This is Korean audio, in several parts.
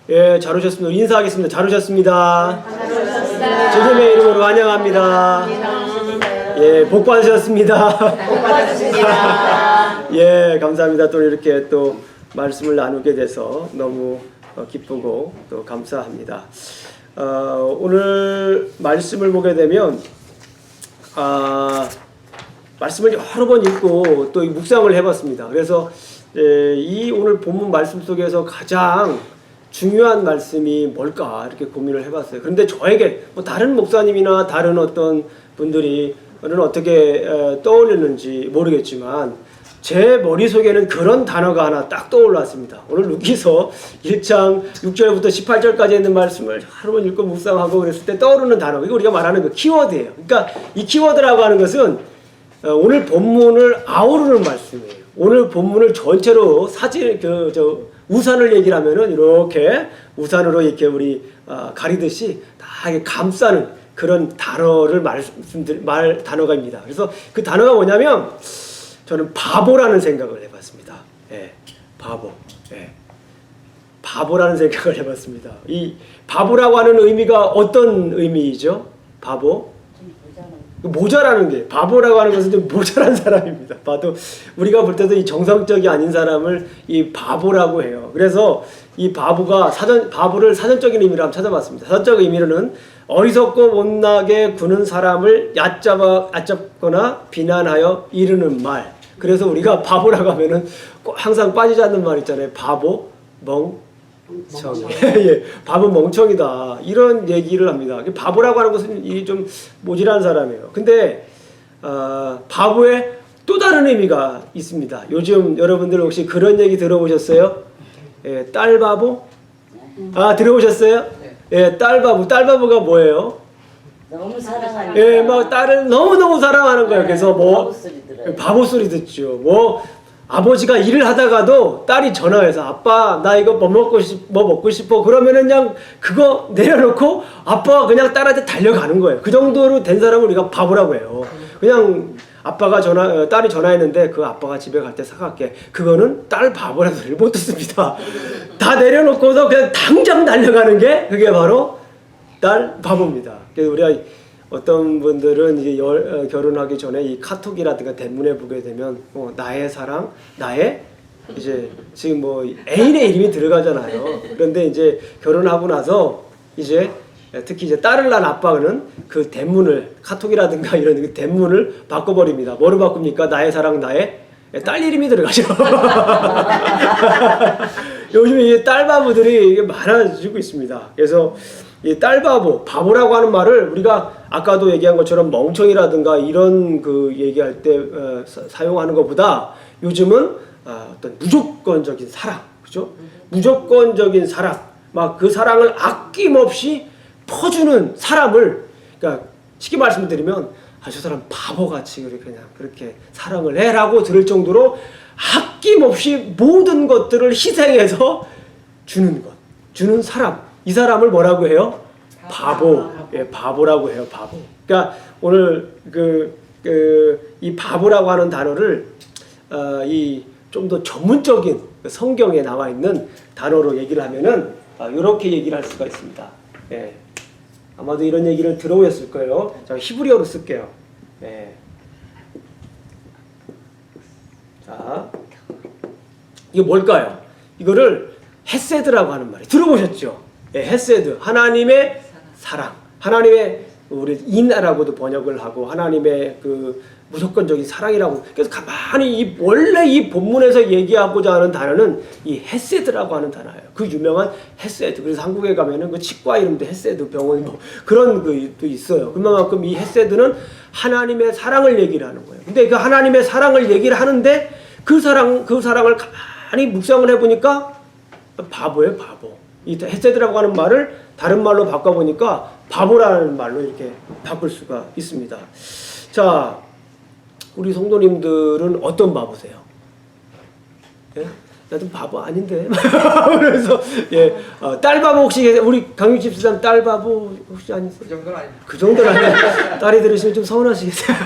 예, 잘 오셨습니다. 인사하겠습니다. 잘 오셨습니다. 주님의 이름으로 환영합니다. 예, 복 받으셨습니다. 복 받으십니다. 예, 감사합니다. 또 이렇게 또 말씀을 나누게 돼서 너무 기쁘고 또 감사합니다. 오늘 말씀을 보게 되면 말씀을 여러 번 읽고 또 묵상을 해봤습니다. 그래서 이 오늘 본문 말씀 속에서 가장 중요한 말씀이 뭘까 이렇게 고민을 해봤어요. 그런데 저에게 뭐 다른 목사님이나 다른 어떤 분들이 어떻게 떠올렸는지 모르겠지만 제 머릿속에는 그런 단어가 하나 딱 떠올랐습니다. 오늘 루키서 1장 6절부터 18절까지 있는 말씀을 여러 번 읽고 묵상하고 그랬을 때 떠오르는 단어, 이거 우리가 말하는 그 키워드예요. 그러니까 이 키워드라고 하는 것은 오늘 본문을 아우르는 말씀이에요. 오늘 본문을 전체로 우산을 얘기를 하면은 이렇게 우산으로 이렇게 우리 가리듯이 다 이렇게 감싸는 그런 단어를 단어가입니다. 그래서 그 단어가 뭐냐면 저는 바보라는 생각을 해봤습니다. 예, 바보. 예. 바보라는 생각을 해봤습니다. 이 바보라고 하는 의미가 어떤 의미이죠? 바보? 모자라는 게, 바보라고 하는 것은 좀 모자란 사람입니다. 봐도 우리가 볼 때도 이 정상적이 아닌 사람을 이 바보라고 해요. 그래서 이 바보를 사전적인 의미로 한번 찾아봤습니다. 사전적 의미로는 어리석고 못나게 구는 사람을 얕잡거나 비난하여 이르는 말. 그래서 우리가 바보라고 하면은 꼭 항상 빠지지 않는 말 있잖아요. 바보, 멍청. 예, 바보 멍청이다. 이런 얘기를 합니다. 바보라고 하는 것은 이 좀 모질한 사람이에요. 근데 바보의 또 다른 의미가 있습니다. 요즘 여러분들 혹시 그런 얘기 들어보셨어요? 예, 딸바보? 들어보셨어요? 예, 딸바보. 딸바보가 뭐예요? 너무 사랑하니까. 예, 막 딸을 너무너무 사랑하는 거예요. 그래서 바보 소리 듣죠. 아버지가 일을 하다가도 딸이 전화해서 아빠 나 이거 뭐 먹고 싶어 그러면은 그냥 그거 내려놓고 아빠가 그냥 딸한테 달려가는 거예요. 그 정도로 된 사람을 우리가 바보라고 해요. 그냥 딸이 전화했는데 그 아빠가 집에 갈 때 사갈게. 그거는 딸 바보라는 소리를 못 듣습니다. 다 내려놓고서 그냥 당장 달려가는 게 그게 바로 딸 바보입니다. 그래서 우리가 어떤 분들은 이제 결혼하기 전에 이 카톡이라든가 대문에 보게 되면 나의 사랑, 이제 지금 뭐 애인의 이름이 들어가잖아요. 그런데 이제 결혼하고 나서 이제 특히 이제 딸을 낳은 아빠는 그 대문을 카톡이라든가 이런 그 대문을 바꿔버립니다. 뭐로 바꿉니까? 나의 사랑, 딸 이름이 들어가죠. 요즘에 이 딸바보들이 많아지고 있습니다. 그래서 이 딸바보, 바보라고 하는 말을 우리가 아까도 얘기한 것처럼 멍청이라든가 이런 그 얘기할 때 사용하는 것보다 요즘은 어떤 무조건적인 사랑, 그죠? 무조건적인 사랑, 막 그 사랑을 아낌없이 퍼주는 사람을, 그러니까 쉽게 말씀드리면 저 사람 바보같이 그냥 그렇게 사랑을 해라고 들을 정도로 아낌없이 모든 것들을 희생해서 주는 사람. 이 사람을 뭐라고 해요? 바보. 예, 바보라고 해요. 바보. 그러니까 오늘 이 바보라고 하는 단어를 이 좀 더 전문적인 성경에 나와 있는 단어로 얘기를 하면은 이렇게 얘기를 할 수가 있습니다. 예. 아마도 이런 얘기를 들어보셨을 거예요. 자, 히브리어로 쓸게요. 예. 자, 이게 뭘까요? 이거를 헤세드라고 하는 말이에요. 들어보셨죠? 예, 헤세드, 하나님의 사랑, 하나님의 우리 인하라고도 번역을 하고 하나님의 그 무조건적인 사랑이라고. 그래서 가만히 원래 이 본문에서 얘기하고자 하는 단어는 이 헤세드라고 하는 단어예요. 그 유명한 헤세드. 그래서 한국에 가면은 그 치과 이름도 헤세드 병원 뭐 그런 그 있어요. 그만큼 이 헤세드는 하나님의 사랑을 얘기를 하는 거예요. 근데 그 하나님의 사랑을 얘기를 하는데 그 사랑을 가만히 묵상을 해보니까 바보예요, 바보. 이 헤세드라고 하는 말을 다른 말로 바꿔보니까 바보라는 말로 이렇게 바꿀 수가 있습니다. 자, 우리 성도님들은 어떤 바보세요? 예? 나도 바보 아닌데. 그래서 예, 딸바보 혹시 계세요? 우리 강유 집사람 딸바보 혹시 아니세요? 그 정도는 아니에요. 그 정도는 아니에요. 딸이 들으시면 좀 서운하시겠어요.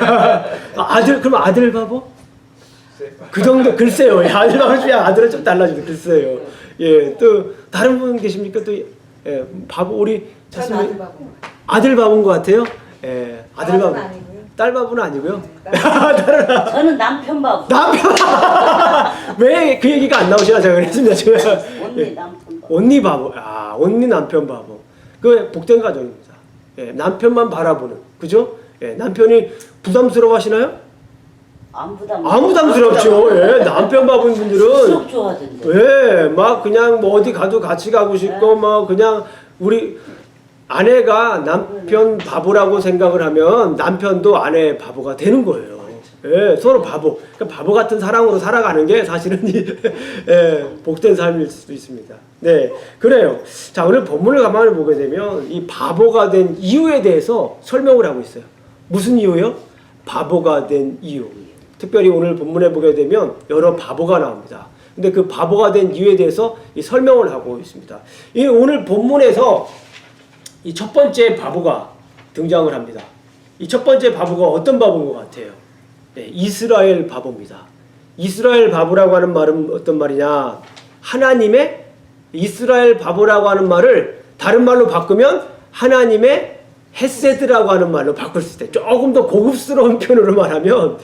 그럼 아들 바보? 그 정도 글쎄요. 아들 바보 중에 아들은 좀 달라지죠. 글쎄요. 예, 또 다른 분 계십니까? 또 예, 바보 우리 저는 아들 바보. 아들 바본 것 같아요. 예, 아들 바보. 딸은 아니고요. 딸 바보는 아니고요. 저는 남편 바보. 남편 왜 그 얘기가 안 나오시나 제가 그랬습니다. 제가 언니 남편 바보. 언니 바보. 아, 언니 남편 바보. 그 복된 가정입니다. 예, 남편만 바라보는. 그죠? 예, 남편이 부담스러워하시나요? 안 부담. 안 부담스럽죠. 예, 남편 바본 분들은 쏙 좋아하던데. 예, 막 그냥 뭐 어디 가도 같이 가고 싶고 막 그냥 우리 아내가 남편 바보라고 생각을 하면 남편도 아내 바보가 되는 거예요. 예, 서로 바보. 그러니까 바보 같은 사랑으로 살아가는 게 사실은 예, 복된 삶일 수도 있습니다. 네, 그래요. 자, 오늘 본문을 가만히 보게 되면 이 바보가 된 이유에 대해서 설명을 하고 있어요. 무슨 이유요? 바보가 된 이유. 특별히 오늘 본문에 보게 되면 여러 바보가 나옵니다. 근데 그 바보가 된 이유에 대해서 이 설명을 하고 있습니다. 이 오늘 본문에서 이 첫 번째 바보가 등장을 합니다. 이 첫 번째 바보가 어떤 바보인 것 같아요? 네, 이스라엘 바보입니다. 이스라엘 바보라고 하는 말은 어떤 말이냐? 하나님의 이스라엘 바보라고 하는 말을 다른 말로 바꾸면 하나님의 헤세드라고 하는 말로 바꿀 수 있어요. 조금 더 고급스러운 표현으로 말하면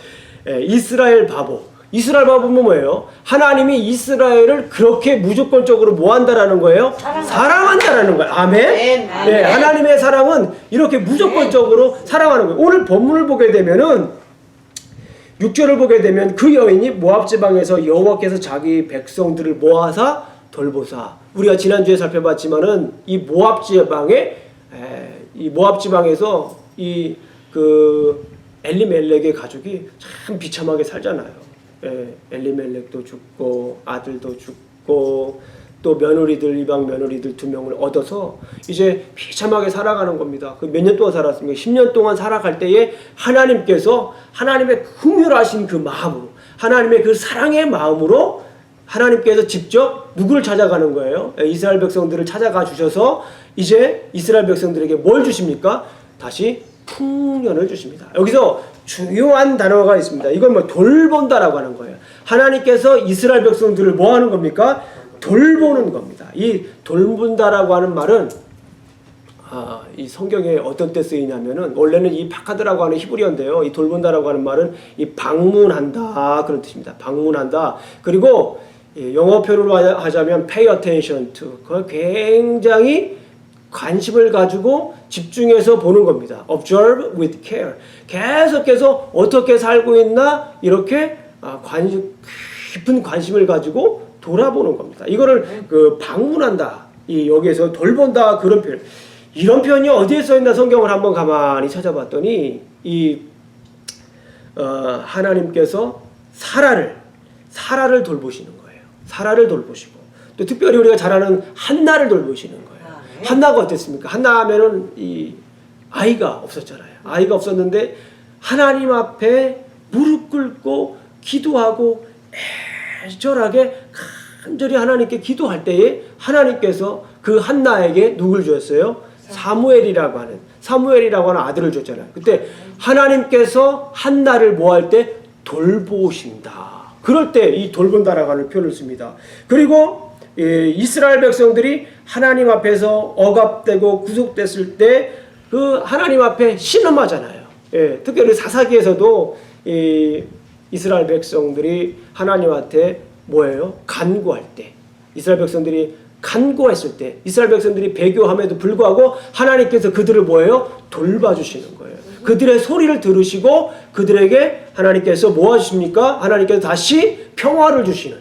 이스라엘 바보. 이스라엘 바보는 뭐예요? 하나님이 이스라엘을 그렇게 무조건적으로 뭐 한다라는 거예요? 사랑한다라는 거예요. 아멘? 네, 하나님의 사랑은 이렇게 무조건적으로 사랑하는 거예요. 오늘 본문을 보게 되면은 6절을 보게 되면 그 여인이 모압 지방에서 여호와께서 자기 백성들을 모아사 돌보사. 우리가 지난주에 살펴봤지만은 이 모압 지방에서 이 그 엘리멜렉의 가족이 참 비참하게 살잖아요. 예, 엘리멜렉도 죽고 아들도 죽고 또 며느리들 이방 며느리들 2명을 얻어서 이제 비참하게 살아가는 겁니다. 그 몇 년 동안 살았습니까? 10년 동안 살아갈 때에 하나님께서 하나님의 긍휼하신 그 마음으로 하나님의 그 사랑의 마음으로 하나님께서 직접 누구를 찾아가는 거예요? 이스라엘 백성들을 찾아가 주셔서 이제 이스라엘 백성들에게 뭘 주십니까? 다시 풍년을 주십니다. 여기서 중요한 단어가 있습니다. 이건 뭐 돌본다라고 하는 거예요. 하나님께서 이스라엘 백성들을 뭐 하는 겁니까? 돌보는 겁니다. 이 돌본다라고 하는 말은 이 성경에 어떤 때 쓰이냐면은 원래는 이 파카드라고 하는 히브리어인데요. 이 돌본다라고 하는 말은 이 방문한다 그런 뜻입니다. 방문한다. 그리고 영어 표현으로 하자면 pay attention to. 그걸 굉장히 관심을 가지고 집중해서 보는 겁니다. Observe with care. 계속해서 어떻게 살고 있나 이렇게 깊은 관심을 가지고 돌아보는 겁니다. 이거를 그 방문한다. 이 여기에서 돌본다 그런 표현. 이런 표현이 어디에 써 있나 성경을 한번 가만히 찾아봤더니 이 하나님께서 사라를 돌보시는 거예요. 사라를 돌보시고 또 특별히 우리가 잘 아는 한나를 돌보시는 거예요. 한나가 어땠습니까? 한나 하면은 이 아이가 없었잖아요. 아이가 없었는데 하나님 앞에 무릎 꿇고 기도하고 애절하게 간절히 하나님께 기도할 때에 하나님께서 그 한나에게 누굴 주었어요? 사무엘이라고 하는 아들을 줬잖아요. 그때 하나님께서 한나를 뭐 할 때 돌보신다. 그럴 때 이 돌본다라고 하는 표현을 씁니다. 그리고 이스라엘 백성들이 하나님 앞에서 억압되고 구속됐을 때 그 하나님 앞에 신음하잖아요. 특별히 사사기에서도 이스라엘 백성들이 하나님한테 뭐예요? 간구할 때, 이스라엘 백성들이 간구했을 때, 이스라엘 백성들이 배교함에도 불구하고 하나님께서 그들을 뭐예요? 돌봐주시는 거예요. 그들의 소리를 들으시고 그들에게 하나님께서 뭐 하십니까? 하나님께서 다시 평화를 주시는,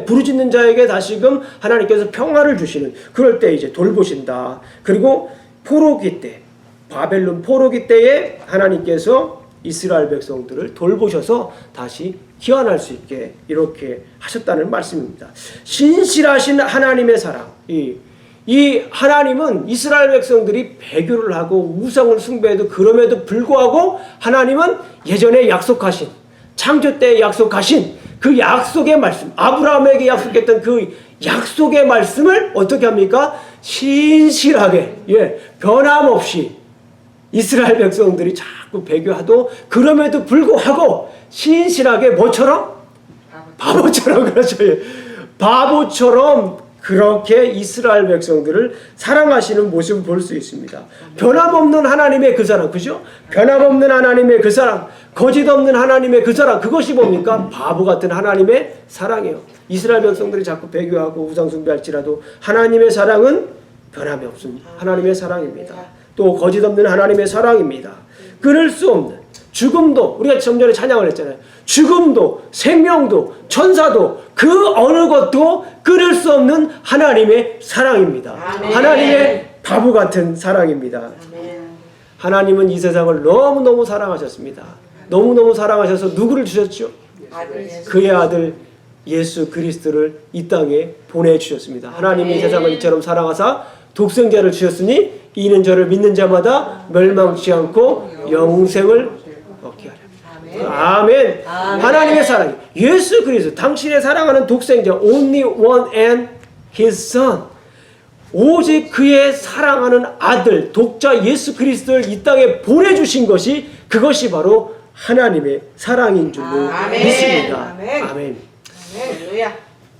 부르짖는 자에게 다시금 하나님께서 평화를 주시는, 그럴 때 이제 돌보신다. 그리고 포로기 때, 바벨론 포로기 때에 하나님께서 이스라엘 백성들을 돌보셔서 다시 귀환할 수 있게 이렇게 하셨다는 말씀입니다. 신실하신 하나님의 사랑. 이 하나님은 이스라엘 백성들이 배교를 하고 우상을 숭배해도 그럼에도 불구하고 하나님은 예전에 약속하신, 창조 때 약속하신 그 약속의 말씀, 아브라함에게 약속했던 그 약속의 말씀을 어떻게 합니까? 신실하게, 변함없이 이스라엘 백성들이 자꾸 배교하도 그럼에도 불구하고 신실하게 뭐처럼? 바보처럼, 그렇죠. 바보처럼 그렇게 이스라엘 백성들을 사랑하시는 모습을 볼 수 있습니다. 변함없는 하나님의 그 사랑, 그죠? 변함없는 하나님의 그 사랑, 거짓 없는 하나님의 그 사랑, 그것이 뭡니까? 바보 같은 하나님의 사랑이에요. 이스라엘 백성들이 자꾸 배교하고 우상숭배할지라도 하나님의 사랑은 변함이 없습니다. 하나님의 사랑입니다. 또 거짓 없는 하나님의 사랑입니다. 끊을 수 없는 죽음도, 우리가 좀 전에 찬양을 했잖아요. 죽음도 생명도 천사도 그 어느 것도 끊을 수 없는 하나님의 사랑입니다. 아멘. 하나님의 바보 같은 사랑입니다. 아멘. 하나님은 이 세상을 너무너무 사랑하셨습니다. 너무너무 사랑하셔서 누구를 주셨죠? 아들 예수. 그의 아들 예수 그리스도를 이 땅에 보내주셨습니다. 하나님이 이 세상을 이처럼 사랑하사 독생자를 주셨으니 이는 저를 믿는 자마다 멸망치 않고 영생을 얻게 하려. 아멘. 하나님의 사랑, 예수 그리스도, 당신의 사랑하는 독생자, only one and his son, 오직 그의 사랑하는 아들, 독자 예수 그리스도를 이 땅에 보내주신 것이, 그것이 바로 하나님의 사랑인 줄로 아멘. 믿습니다. 아멘. 아멘. 할렐루야.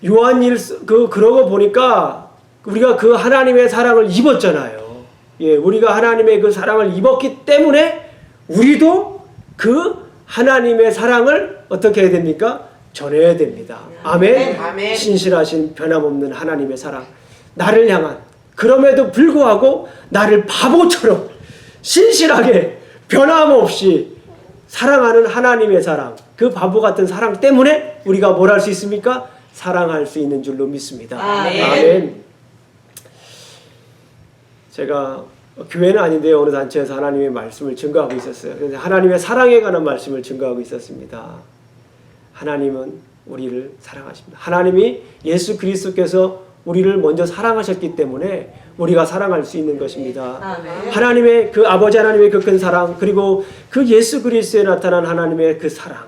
요한일서 그러고 보니까 우리가 그 하나님의 사랑을 입었잖아요. 예, 우리가 하나님의 그 사랑을 입었기 때문에 우리도 그 하나님의 사랑을 어떻게 해야 됩니까? 전해야 됩니다. 아멘. 아멘. 신실하신 변함없는 하나님의 사랑, 나를 향한, 그럼에도 불구하고 나를 바보처럼 신실하게 변함없이 사랑하는 하나님의 사랑, 그 바보 같은 사랑 때문에 우리가 뭘 할 수 있습니까? 사랑할 수 있는 줄로 믿습니다. 아멘. 아멘. 제가 교회는 아닌데 어느 단체에서 하나님의 말씀을 증거하고 있었어요. 그래서 하나님의 사랑에 관한 말씀을 증거하고 있었습니다. 하나님은 우리를 사랑하십니다. 하나님이 예수 그리스도께서 우리를 먼저 사랑하셨기 때문에 우리가 사랑할 수 있는 것입니다. 아멘. 하나님의 그 아버지 하나님의 그 큰 사랑, 그리고 그 예수 그리스도에 나타난 하나님의 그 사랑,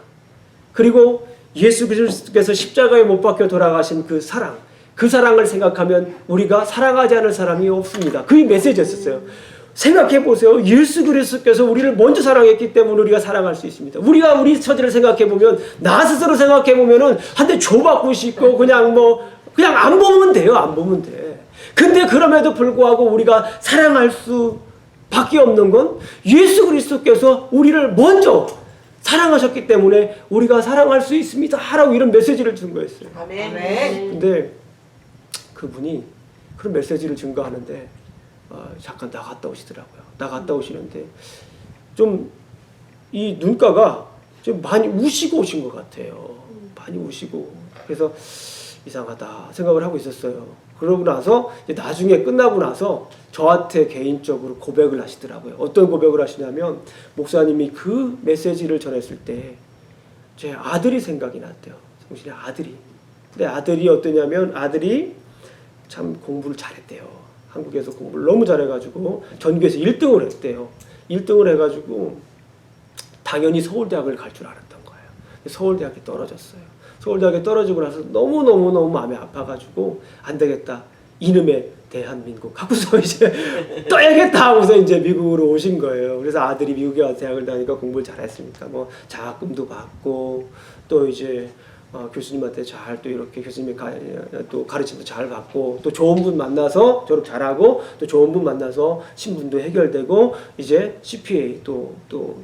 그리고 예수 그리스도께서 십자가에 못 박혀 돌아가신 그 사랑, 그 사랑을 생각하면 우리가 사랑하지 않을 사람이 없습니다. 그게 메시지였었어요. 생각해 보세요. 예수 그리스도께서 우리를 먼저 사랑했기 때문에 우리가 사랑할 수 있습니다. 우리가 우리 처지를 생각해 보면, 나 스스로 생각해 보면은 한 대 줘받고 싶고 그냥 안 보면 돼요. 안 보면 돼. 근데 그럼에도 불구하고 우리가 사랑할 수밖에 없는 건 예수 그리스도께서 우리를 먼저 사랑하셨기 때문에 우리가 사랑할 수 있습니다. 하라고 이런 메시지를 준 거였어요. 아멘. 근데 그분이 그런 메시지를 증거하는데 잠깐 나갔다 오시더라고요. 나갔다 오시는데 좀 이 눈가가 좀 많이 우시고 오신 것 같아요. 많이 우시고. 그래서 이상하다 생각을 하고 있었어요. 그러고 나서 이제 나중에 끝나고 나서 저한테 개인적으로 고백을 하시더라고요. 어떤 고백을 하시냐면, 목사님이 그 메시지를 전했을 때 제 아들이 생각이 났대요. 정신의 아들이. 근데 아들이 어떠냐면, 아들이 참 공부를 잘했대요. 한국에서 공부를 너무 잘해가지고 전교에서 1등을 했대요. 1등을 해가지고 당연히 서울대학을 갈 줄 알았던 거예요. 서울대학에 떨어졌어요. 서울대학에 떨어지고 나서 너무너무 마음이 아파가지고 안 되겠다, 이놈의 대한민국 하고서 이제 떠야겠다 하고서 이제 미국으로 오신 거예요. 그래서 아들이 미국에 와서 대학을 다니까 공부를 잘했으니까 뭐 장학금도 받고, 또 이제 교수님한테 잘 또 이렇게 교수님의 또 가르침도 잘 받고, 또 좋은 분 만나서 졸업 잘하고, 또 좋은 분 만나서 신분도 해결되고, 이제 CPA 또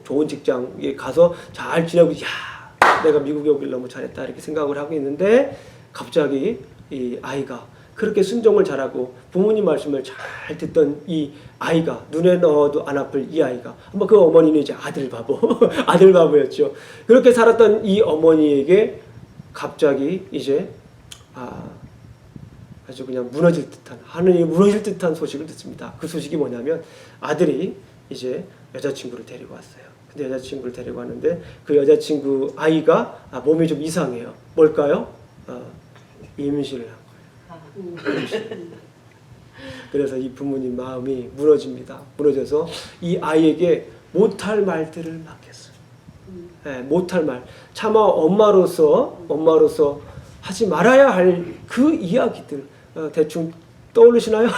좋은 직장에 가서 잘 지내고, 야, 내가 미국에 오길 너무 잘했다 이렇게 생각을 하고 있는데, 갑자기 이 아이가 그렇게 순종을 잘하고 부모님 말씀을 잘 듣던 이 아이가, 눈에 넣어도 안 아플 이 아이가, 한번 그 어머니는 이제 아들 바보 아들 바보였죠. 그렇게 살았던 이 어머니에게 갑자기 이제 아주 그냥 무너질 듯한, 하늘이 무너질 듯한 소식을 듣습니다. 그 소식이 뭐냐면, 아들이 이제 여자친구를 데리고 왔어요. 근데 여자친구를 데리고 왔는데 그 여자친구 아이가 몸이 좀 이상해요. 뭘까요? 임신을 한 거예요. 그래서 이 부모님 마음이 무너집니다. 무너져서 이 아이에게 못할 말들을 막 했어요. 네, 못할 말. 차마 엄마로서 하지 말아야 할 그 이야기들, 대충 떠오르시나요?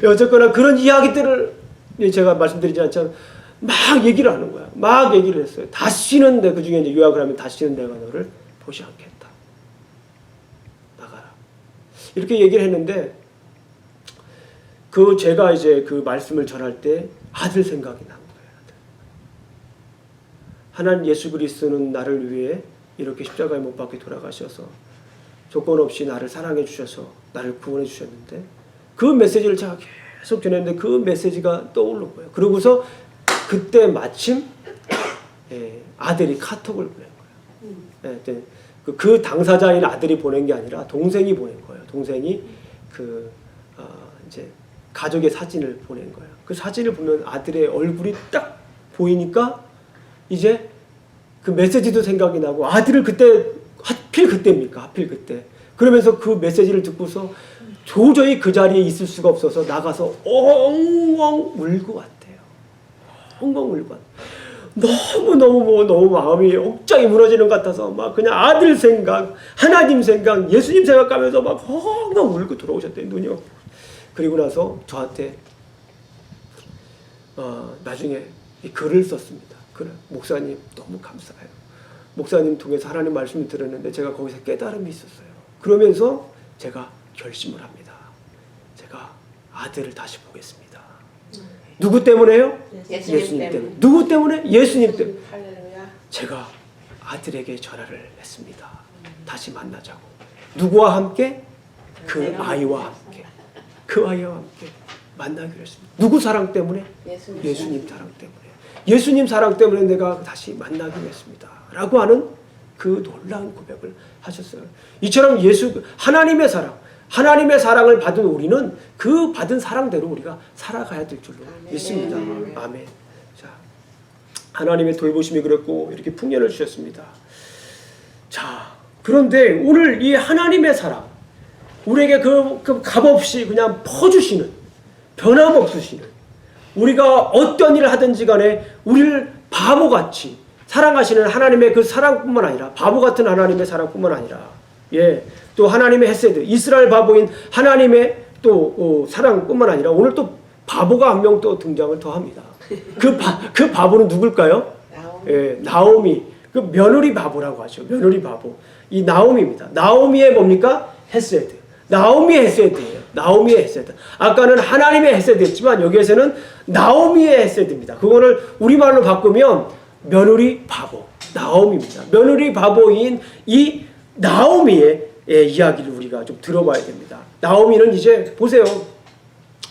어쨌거나 그런 이야기들을 제가 말씀드리지 않지만 막 얘기를 하는 거야. 막 얘기를 했어요. 다시는 그 중에 이제 요약을 하면, 다시는 내가 너를 보지 않겠다. 나가라. 이렇게 얘기를 했는데 제가 이제 그 말씀을 전할 때 아들 생각이 난 거예요. 아들. 하나님 예수 그리스도는 나를 위해 이렇게 십자가에 못 박혀 돌아가셔서 조건 없이 나를 사랑해 주셔서 나를 구원해 주셨는데 그 메시지를 제가 계속 전했는데 그 메시지가 떠오른 거예요. 그러고서 그때 마침 아들이 카톡을 보낸 거예요. 그 당사자인 아들이 보낸 게 아니라 동생이 보낸 거예요. 동생이 이제 가족의 사진을 보낸 거예요. 그 사진을 보면 아들의 얼굴이 딱 보이니까 이제 그 메시지도 생각이 나고 아들을 그때 하필 그때입니까? 하필 그때. 그러면서 그 메시지를 듣고서 도저히 그 자리에 있을 수가 없어서 나가서 엉엉 울고 왔대요. 엉엉 울고 왔대요. 너무 마음이 억장이 무너지는 것 같아서 막 그냥 아들 생각, 하나님 생각, 예수님 생각하면서 막 엉엉 울고 돌아오셨대요. 눈이. 그리고 나서 저한테 나중에 이 글을 썼습니다. 그래, 목사님 너무 감사해요. 목사님 통해서 하나님 말씀을 들었는데 제가 거기서 깨달음이 있었어요. 그러면서 제가 결심을 합니다. 제가 아들을 다시 보겠습니다. 누구 때문에요? 예수님 때문에. 누구 때문에? 예수님 때문에. 할렐루야. 제가 아들에게 전화를 했습니다. 다시 만나자고. 누구와 함께? 그 아이와 함께. 그 아이와 함께 만나기로 했습니다. 누구 사랑 때문에? 예수님 사랑 때문에. 예수님 사랑 때문에 내가 다시 만나기로 했습니다. 라고 하는 그 놀라운 고백을 하셨어요. 이처럼 하나님의 사랑을 받은 우리는 그 받은 사랑대로 우리가 살아가야 될 줄로 믿습니다. 아멘. 자, 하나님의 돌보심이 그랬고 이렇게 풍년을 주셨습니다. 자, 그런데 오늘 이 하나님의 사랑, 우리에게 그 값없이 그냥 퍼주시는, 변함없으시는, 우리가 어떤 일을 하든지 간에 우리를 바보같이 사랑하시는 하나님의 그 사랑뿐만 아니라, 바보 같은 하나님의 사랑뿐만 아니라, 또 하나님의 헤세드, 이스라엘 바보인 하나님의 또 사랑뿐만 아니라 오늘 또 바보가 한 명 또 등장을 더 합니다. 그 바보는 누굴까요? 나오미. 그 며느리 바보라고 하죠. 며느리 바보. 이 나오미입니다. 나오미의 뭡니까? 헤세드. 나오미의 헤세드예요. 나오미의 헤세드. 아까는 하나님의 헤세드였지만 여기에서는 나오미의 헤세드입니다. 그거를 우리말로 바꾸면 며느리 바보. 나오미입니다. 며느리 바보인 이 나오미의 이야기를 우리가 좀 들어봐야 됩니다. 나오미는 이제 보세요.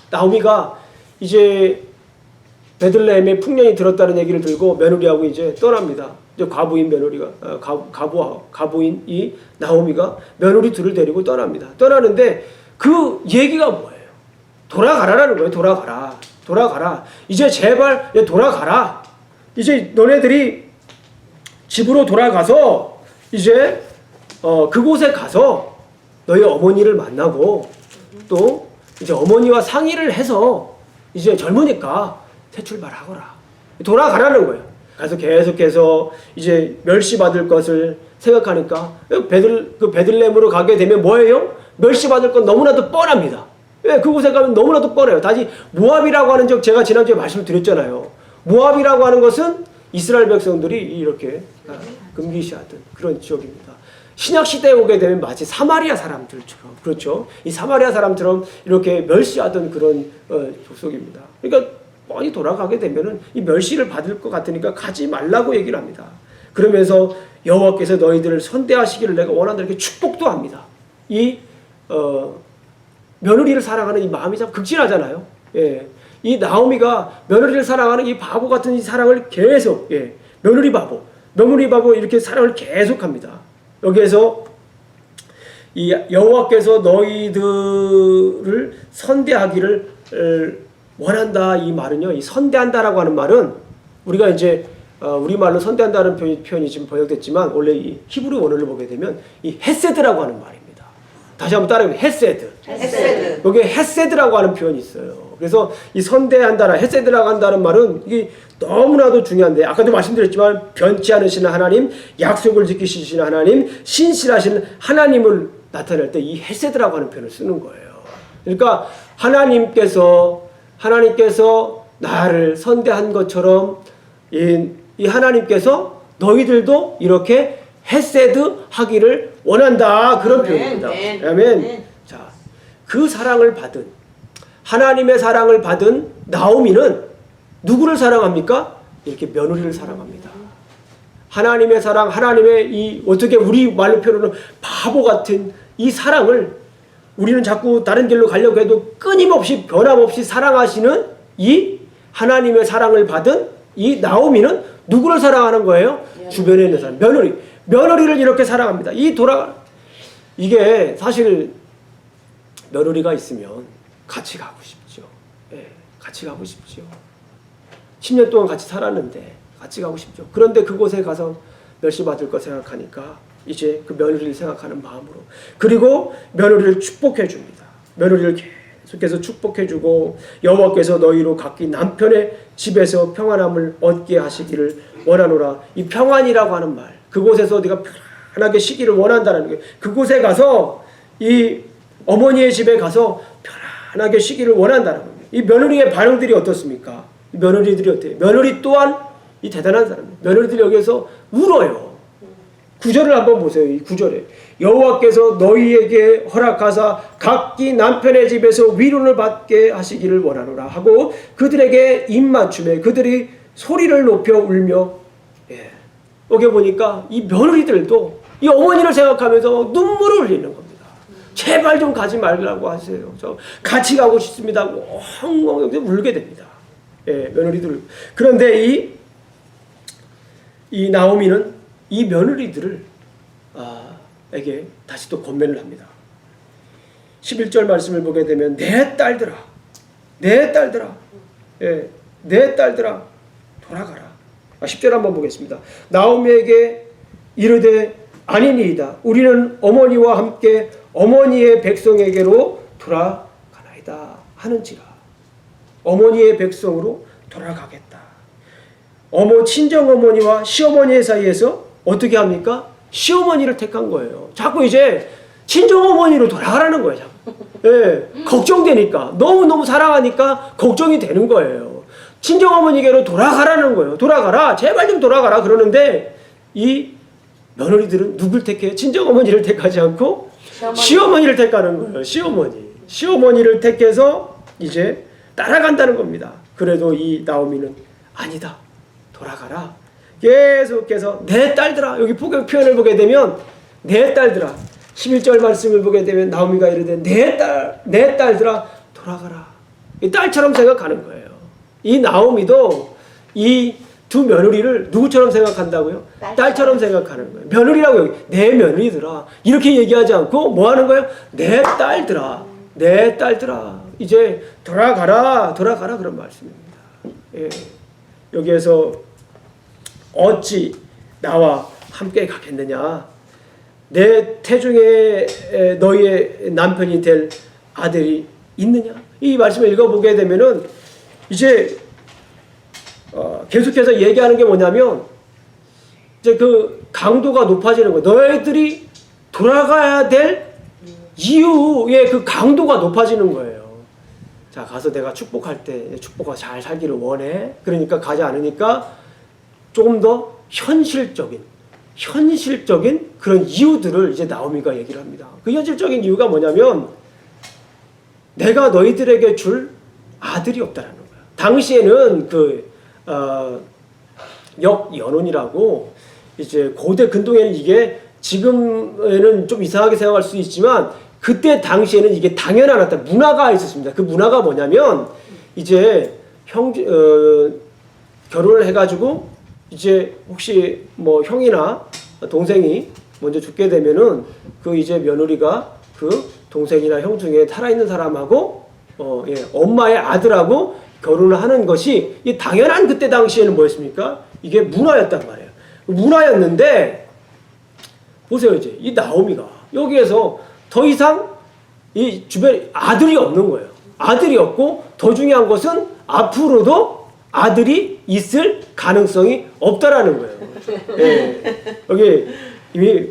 나오미가 이제 베들레헴에 풍년이 들었다는 얘기를 들고 며느리하고 이제 떠납니다. 이제 과부인 며느리가 과부인 이 나오미가 며느리 둘을 데리고 떠납니다. 떠나는데 그 얘기가 뭐예요? 돌아가라라는 거예요. 돌아가라. 이제 제발 돌아가라. 이제 너네들이 집으로 돌아가서 이제 그곳에 가서 너희 어머니를 만나고 또 이제 어머니와 상의를 해서 이제 젊으니까 새 출발하거라. 돌아가라는 거예요. 그래서 계속해서 이제 멸시받을 것을 생각하니까 베들레헴으로 가게 되면 뭐예요? 멸시받을 건 너무나도 뻔합니다. 그곳에 가면 너무나도 뻔해요. 다시 모압이라고 하는 적 제가 지난주에 말씀을 드렸잖아요. 모압이라고 하는 것은 이스라엘 백성들이 이렇게 금기시하던 그런 지역입니다. 신약시대에 오게 되면 마치 사마리아 사람들처럼, 그렇죠? 이 사마리아 사람처럼 이렇게 멸시하던 그런 족속입니다. 그러니까 뻔히 돌아가게 되면은 이 멸시를 받을 것 같으니까 가지 말라고 얘기를 합니다. 그러면서 여호와께서 너희들을 선대하시기를 내가 원한다 이렇게 축복도 합니다. 이 며느리를 사랑하는 이 마음이 참 극진하잖아요. 이 나오미가 며느리를 사랑하는 이 바보 같은 이 사랑을 계속 며느리 바보 이렇게 사랑을 계속합니다. 여기에서 이 여호와께서 너희들을 선대하기를 원한다 이 말은요. 이 선대한다라고 하는 말은 우리가 이제 우리말로 선대한다는 표현이 지금 번역됐지만 원래 이 히브리 원어를 보게 되면 이 헤세드라고 하는 말입니다. 다시 한번 따라해보세요. 헤세드. 여기 헤세드라고 하는 표현이 있어요. 그래서 이 선대한다라 헤세드라고 한다는 말은 이게 너무나도 중요한데 아까도 말씀드렸지만 변치 않으시는 하나님, 약속을 지키시는 하나님, 신실하신 하나님을 나타낼 때 이 헤세드라고 하는 표현을 쓰는 거예요. 그러니까 하나님께서 나를 선대한 것처럼 이 하나님께서 너희들도 이렇게 헤세드 하기를 원한다 그런 표현입니다. 아멘. 자, 그 사랑을 받은, 하나님의 사랑을 받은 나오미는 누구를 사랑합니까? 이렇게 며느리를 사랑합니다. 하나님의 사랑, 하나님의 이 어떻게 우리 말로 표현으로 바보 같은 이 사랑을 우리는 자꾸 다른 길로 가려고 해도 끊임없이 변함없이 사랑하시는 이 하나님의 사랑을 받은 이 나오미는 누구를 사랑하는 거예요? 주변에 있는 사람, 며느리를 이렇게 사랑합니다. 이게 사실 며느리가 있으면 같이 가고 싶죠. 예, 같이 가고 싶죠. 10년 동안 같이 살았는데 같이 가고 싶죠. 그런데 그곳에 가서 멸시받을 거 생각하니까 이제 그 며느리를 생각하는 마음으로, 그리고 며느리를 축복해 줍니다. 며느리를 계속해서 축복해 주고 여호와께서 너희로 각기 남편의 집에서 평안함을 얻게 하시기를 원하노라. 이 평안이라고 하는 말, 그곳에서 네가 편안하게 쉬기를 원한다는 게, 그곳에 가서 이 어머니의 집에 가서 편안하게 쉬기를 원한다는 겁니다. 이 며느리의 반응들이 어떻습니까? 이 며느리들이 어때요? 며느리 또한 이 대단한 사람입니다. 며느리들이 여기서 울어요. 9절을 한번 보세요. 이 9절에 여호와께서 너희에게 허락하사 각기 남편의 집에서 위로를 받게 하시기를 원하노라 하고 그들에게 입맞춤에 그들이 소리를 높여 울며, 예. 여기 보니까 이 며느리들도 이 어머니를 생각하면서 눈물을 흘리는 겁니다. 제발 좀 가지 말라고 하세요. 저 같이 가고 싶습니다 하고 엉엉 울게 됩니다. 예, 며느리들. 그런데 이 나오미는 이 며느리들을 에게 다시 또 권면을 합니다. 11절 말씀을 보게 되면 내 딸들아, 예, 내 딸들아 돌아가라. 10절 한번 보겠습니다. 나오미에게 이르되 아니니이다. 우리는 어머니와 함께 어머니의 백성에게로 돌아가나이다 하는지라. 어머니의 백성으로 돌아가겠다. 친정어머니와 시어머니의 사이에서 어떻게 합니까? 시어머니를 택한 거예요. 자꾸 이제 친정어머니로 돌아가라는 거예요. 자꾸. 예, 걱정되니까, 너무너무 사랑하니까 걱정이 되는 거예요. 친정어머니께로 돌아가라는 거예요. 돌아가라, 제발 좀 돌아가라 그러는데 이 며느리들은 누굴 택해요? 친정어머니를 택하지 않고 시어머니를 택하는 거예요. 시어머니를 택해서 이제 따라간다는 겁니다. 그래도 이 나오미는 아니다, 돌아가라. 계속해서 내 딸들아, 여기 표현을 보게 되면 내 딸들아, 11절 말씀을 보게 되면 나오미가 이르되 내 딸들아 돌아가라. 이 딸처럼 생각하는 거예요. 이 나오미도 이 두 며느리를 누구처럼 생각한다고요? 딸처럼 생각하는 거예요. 며느리라고 여기 내 며느리들아 이렇게 얘기하지 않고 뭐 하는 거예요? 내 딸들아 이제 돌아가라 그런 말씀입니다. 예. 여기에서 어찌 나와 함께 가겠느냐? 내 태중에 너희의 남편이 될 아들이 있느냐? 이 말씀을 읽어보게 되면은 이제 계속해서 얘기하는 게 뭐냐면 이제 그 강도가 높아지는 거예요. 너희들이 돌아가야 될 이유의 그 강도가 높아지는 거예요. 자, 가서 내가 축복할 때 축복하고 잘 살기를 원해. 그러니까 가지 않으니까 조금 더 현실적인 그런 이유들을 이제 나오미가 얘기를 합니다. 그 현실적인 이유가 뭐냐면 내가 너희들에게 줄 아들이 없다라는 거야. 당시에는 역연혼이라고 이제 고대 근동에는 이게 지금에는 좀 이상하게 생각할 수 있지만 그때 당시에는 이게 당연한 어떤 문화가 있었습니다. 그 문화가 뭐냐면 이제 결혼을 해가지고 이제 혹시 뭐 형이나 동생이 먼저 죽게 되면은 그 이제 며느리가 그 동생이나 형 중에 살아있는 사람하고 엄마의 아들하고 결혼을 하는 것이 이 당연한 그때 당시에는 뭐였습니까? 이게 문화였단 말이에요. 문화였는데 보세요. 이제 이 나오미가 여기에서 더 이상 이 주변에 아들이 없는 거예요. 아들이 없고 더 중요한 것은 앞으로도 아들이 있을 가능성이 없다라는 거예요. 예. 여기 이미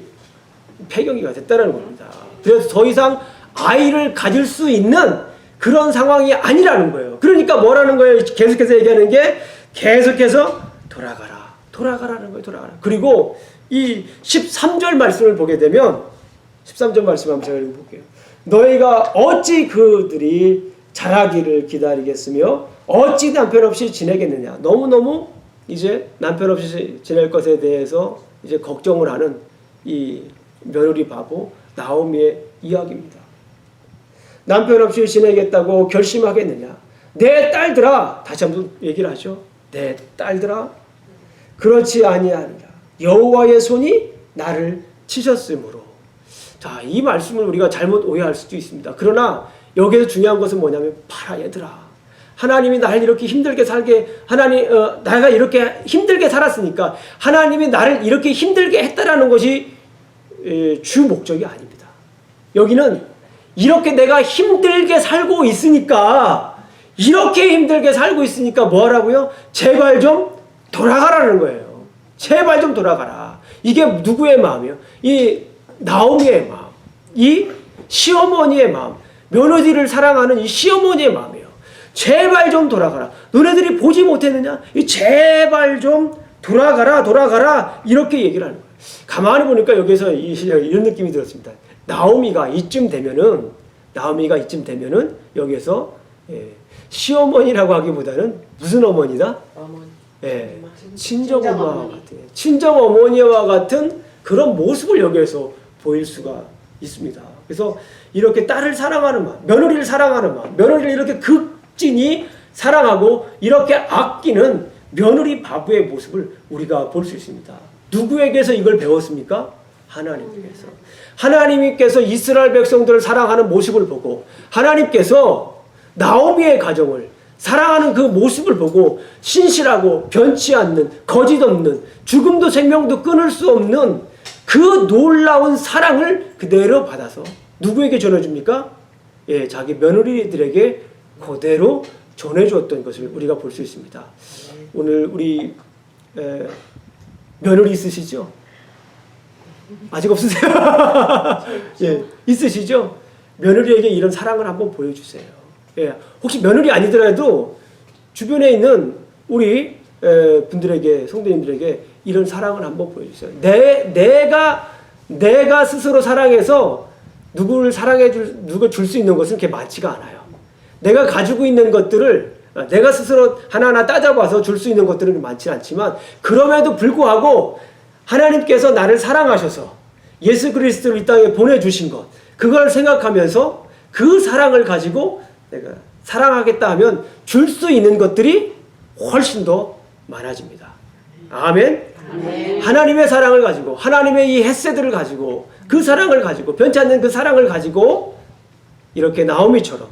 폐경이가 됐다라는 겁니다. 그래서 더 이상 아이를 가질 수 있는 그런 상황이 아니라는 거예요. 그러니까 뭐라는 거예요? 계속해서 얘기하는 게 계속해서 돌아가라는 거예요. 돌아가라. 그리고 이 13절 말씀을 보게 되면 13절 말씀 한번 제가 읽어볼게요. 너희가 어찌 그들이 자라기를 기다리겠으며 어찌 남편 없이 지내겠느냐. 너무너무 이제 남편 없이 지낼 것에 대해서 이제 걱정을 하는 이 며느리 바보 나오미의 이야기입니다. 남편 없이 지내겠다고 결심하겠느냐. 내 딸들아, 다시 한번 얘기를 하죠. 내 딸들아, 그렇지 아니하니라. 여호와의 손이 나를 치셨으므로. 자, 이 말씀을 우리가 잘못 오해할 수도 있습니다. 그러나 여기서 중요한 것은 뭐냐면, 봐라 얘들아, 하나님이 나를 이렇게 힘들게 살게, 내가 이렇게 힘들게 살았으니까 하나님이 나를 이렇게 힘들게 했다라는 것이 주 목적이 아닙니다. 여기는 이렇게 내가 힘들게 살고 있으니까, 이렇게 힘들게 살고 있으니까 뭐 하라고요? 제발 좀 돌아가라는 거예요. 제발 좀 돌아가라. 이게 누구의 마음이요? 이 나오미의 마음, 이 시어머니의 마음, 며느리를 사랑하는 이 시어머니의 마음이에요. 제발 좀 돌아가라. 너네들이 보지 못했느냐? 제발 좀 돌아가라. 이렇게 얘기를 하는 거예요. 가만히 보니까 여기서 이런 느낌이 들었습니다. 나오미가 이쯤 되면은 여기서 시어머니라고 하기보다는 무슨 어머니다? 어머니. 친정엄마와 같은, 친정어머니와 같은 그런 모습을 여기에서 보일 수가 있습니다. 그래서 이렇게 딸을 사랑하는 마음, 며느리를 사랑하는 마음, 며느리를 이렇게 극진히 사랑하고 이렇게 아끼는 며느리 바보의 모습을 우리가 볼 수 있습니다. 누구에게서 이걸 배웠습니까? 하나님께서. 하나님께서 이스라엘 백성들을 사랑하는 모습을 보고, 하나님께서 나오미의 가정을 사랑하는 그 모습을 보고 신실하고 변치 않는, 거짓 없는, 죽음도 생명도 끊을 수 없는 그 놀라운 사랑을 그대로 받아서 누구에게 전해줍니까? 자기 며느리들에게 그대로 전해주었던 것을 우리가 볼 수 있습니다. 오늘 우리 며느리 있으시죠? 아직 없으세요? 있으시죠? 며느리에게 이런 사랑을 한번 보여주세요. 혹시 며느리 아니더라도 주변에 있는 우리 분들에게, 성도님들에게 이런 사랑을 한번 보여주세요. 내가 스스로 사랑해서 누구를 줄 수 있는 것은 그렇게 많지가 않아요. 내가 가지고 있는 것들을 내가 스스로 하나하나 따져봐서 줄 수 있는 것들은 많지 않지만, 그럼에도 불구하고 하나님께서 나를 사랑하셔서 예수 그리스도를 이 땅에 보내주신 것, 그걸 생각하면서 그 사랑을 가지고 내가 사랑하겠다 하면 줄 수 있는 것들이 훨씬 더 많아집니다. 아멘. 아멘. 하나님의 사랑을 가지고, 하나님의 이 헤세드를 가지고, 그 사랑을 가지고, 변치 않는 그 사랑을 가지고 이렇게 나오미처럼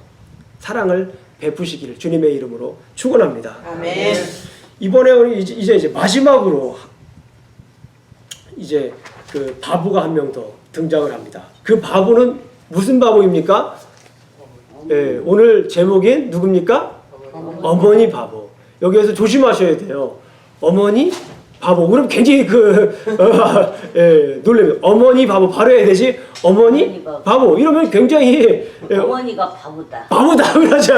사랑을 베푸시기를 주님의 이름으로 축원합니다. 아멘. 이번에 우리 이제 마지막으로 이제 그 바보가 한 명 더 등장을 합니다. 그 바보는 무슨 바보입니까? 오늘 제목인 누굽니까? 어머니 바보. 여기에서 조심하셔야 돼요. 어머니 바보. 그럼 굉장히 놀래요. 어머니 바보 바로 해야 되지. 어머니 바보. 이러면 굉장히 어머니가 바보다. 바보다 그러죠.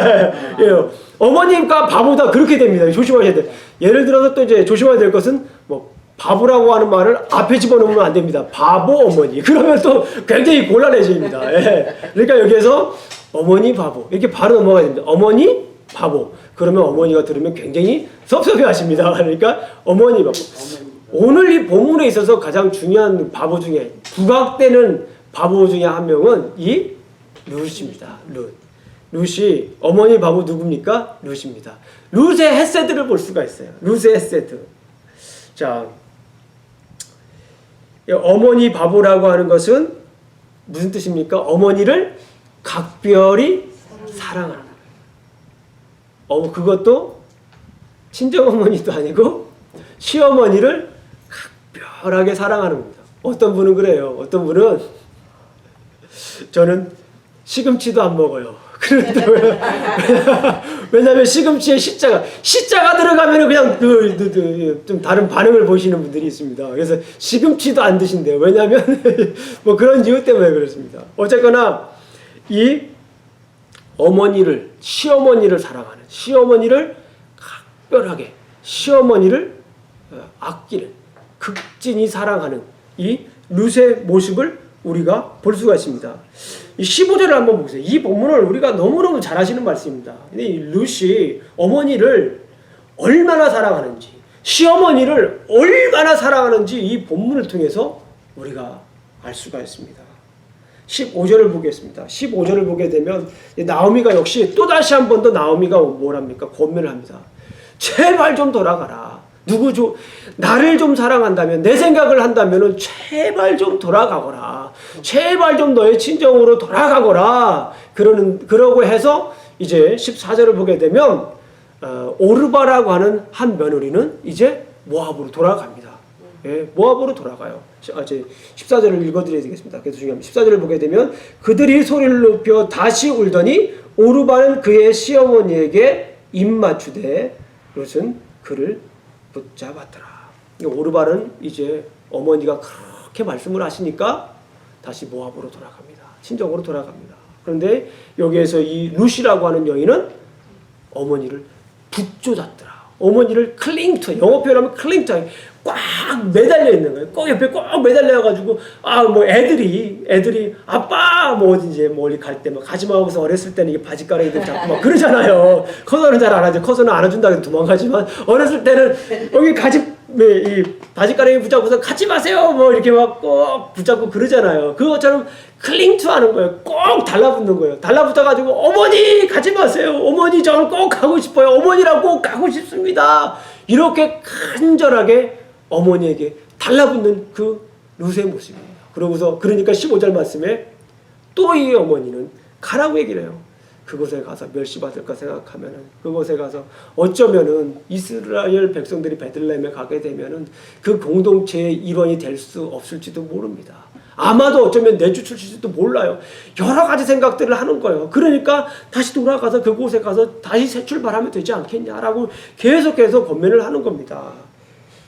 어머니가 바보다 그렇게 됩니다. 조심하셔야 돼. 예를 들어서 또 이제 조심해야 될 것은 뭐 바보라고 하는 말을 앞에 집어넣으면 안 됩니다. 바보 어머니. 그러면 또 굉장히 곤란해집니다. 그러니까 여기에서 어머니 바보 이렇게 바로 넘어가야 됩니다. 어머니 바보. 그러면 어머니가 들으면 굉장히 섭섭해하십니다. 그러니까 어머니 바보. 오늘 이 본문에 있어서 가장 중요한 바보 중에, 부각되는 바보 중에 한 명은 이 룻입니다. 룻이 어머니 바보 누굽니까? 룻입니다. 룻의 헤세드를 볼 수가 있어요. 룻의 헤세드. 자, 어머니 바보라고 하는 것은 무슨 뜻입니까? 어머니를 각별히 사랑하는 거예요. 그것도 친정어머니도 아니고 시어머니를 각별하게 사랑하는 겁니다. 어떤 분은 그래요. 어떤 분은 저는 시금치도 안 먹어요. 그런데 왜냐하면 시금치에 시자가 들어가면 그냥 좀 다른 반응을 보시는 분들이 있습니다. 그래서 시금치도 안 드신대요. 왜냐하면 뭐 그런 이유 때문에 그렇습니다. 어쨌거나 이 어머니를, 시어머니를 사랑하는, 시어머니를 각별하게, 시어머니를 아끼는, 극진히 사랑하는 이 룻의 모습을 우리가 볼 수가 있습니다. 이 15절을 한번 보세요. 이 본문을 우리가 너무너무 잘 아시는 말씀입니다. 근데 이 룻이 어머니를 얼마나 사랑하는지, 시어머니를 얼마나 사랑하는지 이 본문을 통해서 우리가 알 수가 있습니다. 15절을 보겠습니다. 15절을 보게 되면 나오미가 역시 또다시 한 번 더 나오미가 뭐랍니까? 권면을 합니다. 제발 좀 돌아가라. 나를 좀 사랑한다면, 내 생각을 한다면 제발 좀 돌아가거라. 제발 좀 너의 친정으로 돌아가거라. 그러고 해서 이제 14절을 보게 되면 오르바라고 하는 한 며느리는 이제 모압으로 돌아갑니다. 예, 모압으로 돌아가요. 이제 14절을 읽어드려야 되겠습니다. 그래서 중요합니다. 14절을 보게 되면 그들이 소리를 높여 다시 울더니 오르바는 그의 시어머니에게 입맞추되 롯은 그를 붙잡았더라. 오르바는 이제 어머니가 그렇게 말씀을 하시니까 다시 모압으로 돌아갑니다. 친정으로 돌아갑니다. 그런데 여기에서 이 룻이라고 하는 여인은 어머니를 붙잡았더라. 어머니를 클링트, 영어 표현하면 클링트, 꽉 매달려 있는 거예요. 꼭 옆에 꼭 매달려가지고 뭐 애들이 아빠 뭐 어딘지 멀리 갈 때 막 가지 마 하고서 어렸을 때는 이게 바지가랑이들 잡고 막 그러잖아요. 커서는 잘 안 하죠. 커서는 안아준다고 도망가지만 어렸을 때는 여기 이 바지가랑이 붙잡고서 가지 마세요 뭐 이렇게 막 꼭 붙잡고 그러잖아요. 그것처럼 클링투 하는 거예요. 꼭 달라붙는 거예요. 달라붙어가지고 어머니 가지 마세요. 어머니 저는 꼭 가고 싶어요. 어머니랑 꼭 가고 싶습니다. 이렇게 간절하게 어머니에게 달라붙는 그 룻의 모습입니다. 그러니까 15절 말씀에 또 이 어머니는 가라고 얘기를 해요. 그곳에 가서 멸시받을까 생각하면은, 그곳에 가서 어쩌면은 이스라엘 백성들이 베들레헴에 가게 되면은 그 공동체의 일원이 될 수 없을지도 모릅니다. 아마도 어쩌면 내주출실지도 몰라요. 여러 가지 생각들을 하는 거예요. 그러니까 다시 돌아가서 그곳에 가서 다시 새 출발하면 되지 않겠냐라고 계속해서 권면을 하는 겁니다.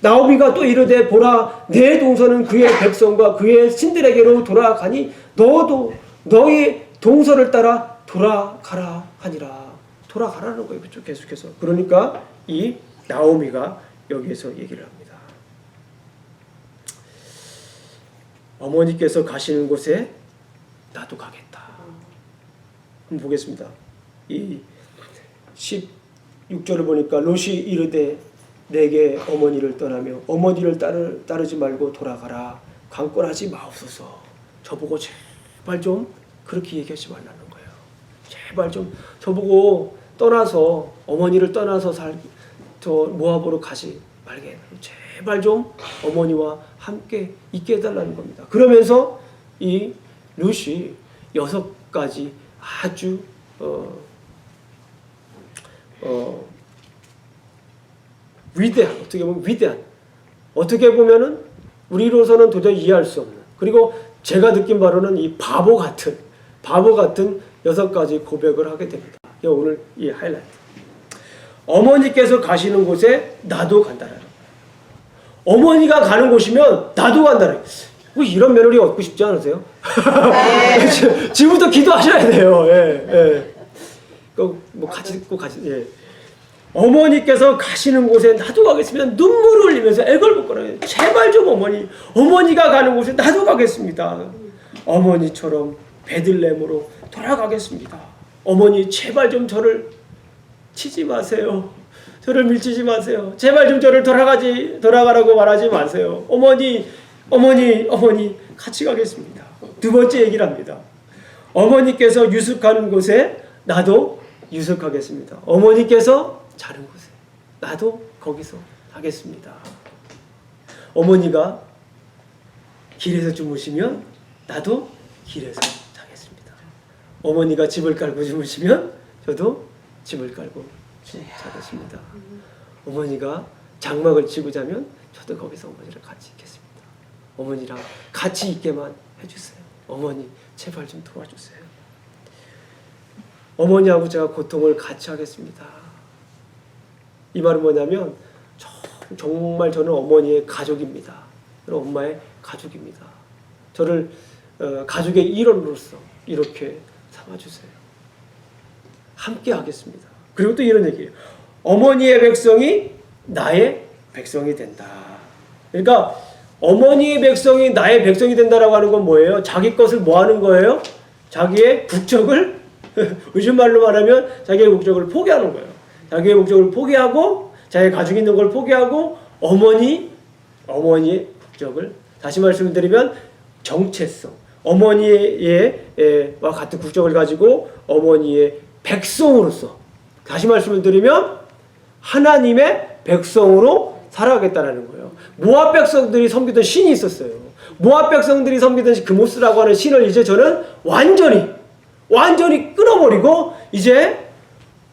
나오미가 또 이르되 보라 내 동서는 그의 백성과 그의 신들에게로 돌아가니 너도 너의 동서를 따라 돌아가라 하니라. 돌아가라는 거예요. 그렇죠? 계속해서. 그러니까 이 나오미가 여기에서 얘기를 합니다. 어머니께서 가시는 곳에 나도 가겠다. 한번 보겠습니다. 이 16절을 보니까 롯이 이르되 내게 어머니를 떠나며 어머니를 따르지 말고 돌아가라. 강권하지 마옵소서. 저보고 제발 좀 그렇게 얘기하지 말라는 거예요. 제발 좀 저보고 떠나서 어머니를 떠나서 저 모압으로 가지 말게. 제발 좀 어머니와 함께 있게 해달라는 겁니다. 그러면서 이 룻이 6가지 아주 위대한, 어떻게 보면 위대한, 어떻게 보면은 우리로서는 도저히 이해할 수 없는, 그리고 제가 느낀 바로는 이 바보 같은 6가지 고백을 하게 됩니다. 이게 오늘 이 하이라이트. 어머니께서 가시는 곳에 나도 간다라는 거예요. 어머니가 가는 곳이면 나도 간다는 거예요. 이런 며느리 얻고 싶지 않으세요? 네. 지금부터 기도하셔야 돼요. 예. 뭐 같이 예. 어머니께서 가시는 곳에 나도 가겠습니다. 눈물을 흘리면서 애걸복걸해요. 제발 좀 어머니가 가는 곳에 나도 가겠습니다. 어머니처럼 베들레헴으로 돌아가겠습니다. 어머니 제발 좀 저를 치지 마세요. 저를 밀치지 마세요. 제발 좀 저를 돌아가라고 말하지 마세요. 어머니 같이 가겠습니다. 두 번째 얘기를 합니다. 어머니께서 유숙하는 곳에 나도 유숙하겠습니다. 어머니께서 자는 곳에 나도 거기서 하겠습니다. 어머니가 길에서 주무시면 나도 길에서 자겠습니다. 어머니가 집을 깔고 주무시면 저도 집을 깔고 자겠습니다. 어머니가 장막을 치고 자면 저도 거기서 어머니를 같이 있겠습니다. 어머니랑 같이 있게만 해주세요. 어머니 제발 좀 도와주세요. 어머니하고 제가 고통을 같이 하겠습니다. 이 말은 뭐냐면 정말 저는 어머니의 가족입니다. 저는 엄마의 가족입니다. 저를 가족의 일원으로서 이렇게 삼아주세요. 함께 하겠습니다. 그리고 또 이런 얘기예요. 어머니의 백성이 나의 백성이 된다. 그러니까 어머니의 백성이 나의 백성이 된다라고 하는 건 뭐예요? 자기 것을 뭐 하는 거예요? 자기의 국적을 요즘 말로 말하면 자기의 국적을 포기하는 거예요. 자기의 국적을 포기하고 자기가 가지고 있는 걸 포기하고 어머니의 국적을 다시 말씀드리면 정체성 어머니와 같은 국적을 가지고 어머니의 백성으로서 다시 말씀을 드리면 하나님의 백성으로 살아가겠다는 거예요. 모압 백성들이 섬기던 신이 있었어요. 모압 백성들이 섬기던 그모스라고 하는 신을 이제 저는 완전히 끊어버리고 이제